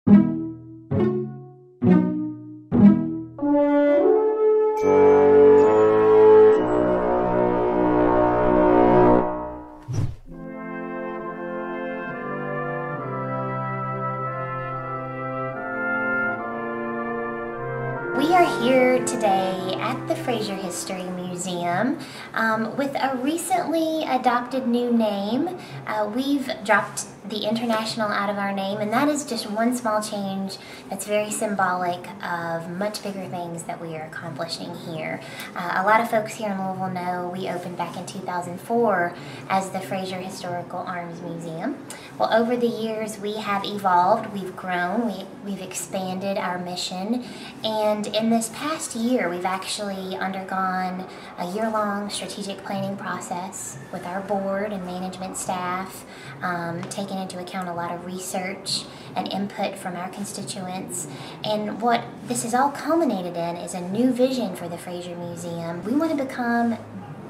We are here today at the Frazier History Museum with a recently adopted new name. We've dropped the international out of our name, and that is just one small change that's very symbolic of much bigger things that we are accomplishing here. A lot of folks here in Louisville know we opened back in 2004 as the Frazier Historical Arms Museum. Well, over the years we have evolved, we've grown, we've expanded our mission, and in this past year we've actually undergone a year-long strategic planning process with our board and management staff, taking into account a lot of research and input from our constituents. And what this is all culminated in is a new vision for the Frazier Museum. We want to become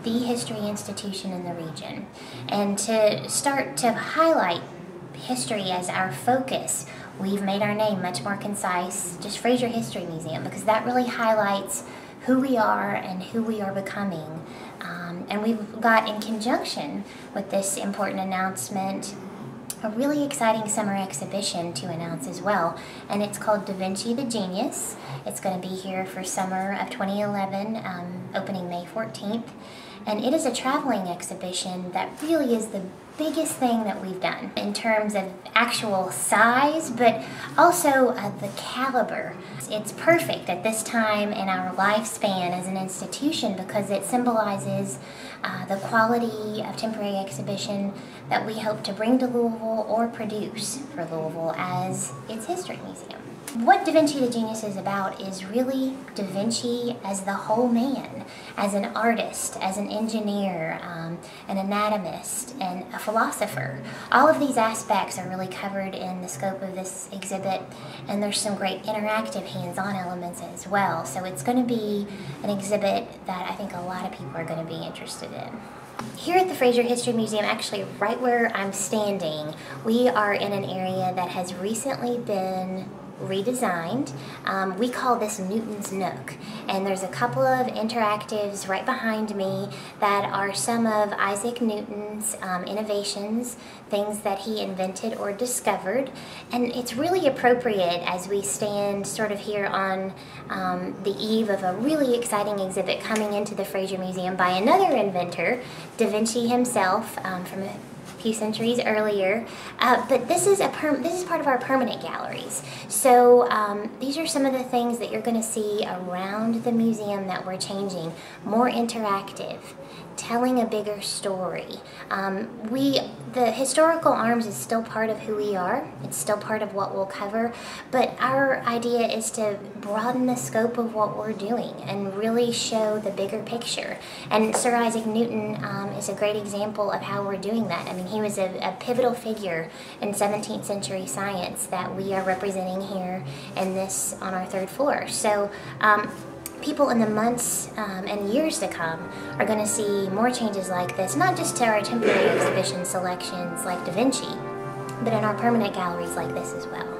the history institution in the region, and to start to highlight history as our focus, we've made our name much more concise, just Frazier History Museum, because that really highlights who we are and who we are becoming. And we've got, in conjunction with this important announcement, a really exciting summer exhibition to announce as well, and it's called Vinci the Genius. It's going to be here for summer of 2011, opening May 14th, and it is a traveling exhibition that really is the biggest thing that we've done in terms of actual size, but also the caliber. It's perfect at this time in our lifespan as an institution because it symbolizes the quality of temporary exhibition that we hope to bring to Louisville or produce for Louisville as its history museum. What Da Vinci the Genius is about is really Da Vinci as the whole man, as an artist, as an engineer, an anatomist, and a philosopher. All of these aspects are really covered in the scope of this exhibit, and there's some great interactive hands-on elements as well. So it's going to be an exhibit that I think a lot of people are going to be interested in. Here at the Frazier History Museum, actually right where I'm standing, we are in an area that has recently been redesigned. We call this Newton's Nook, and there's a couple of interactives right behind me that are some of Isaac Newton's innovations, things that he invented or discovered, and it's really appropriate as we stand sort of here on the eve of a really exciting exhibit coming into the Frazier Museum by another inventor, Da Vinci himself, from a few centuries earlier, but this is part of our permanent galleries. So these are some of the things that you're going to see around the museum that we're changing. More interactive, telling a bigger story. The historical arms is still part of who we are. It's still part of what we'll cover, but our idea is to broaden the scope of what we're doing and really show the bigger picture. And Sir Isaac Newton is a great example of how we're doing that. I mean, he was a pivotal figure in 17th century science that we are representing here in this on our third floor. So people in the months and years to come are going to see more changes like this, not just to our temporary exhibition selections like Da Vinci, but in our permanent galleries like this as well.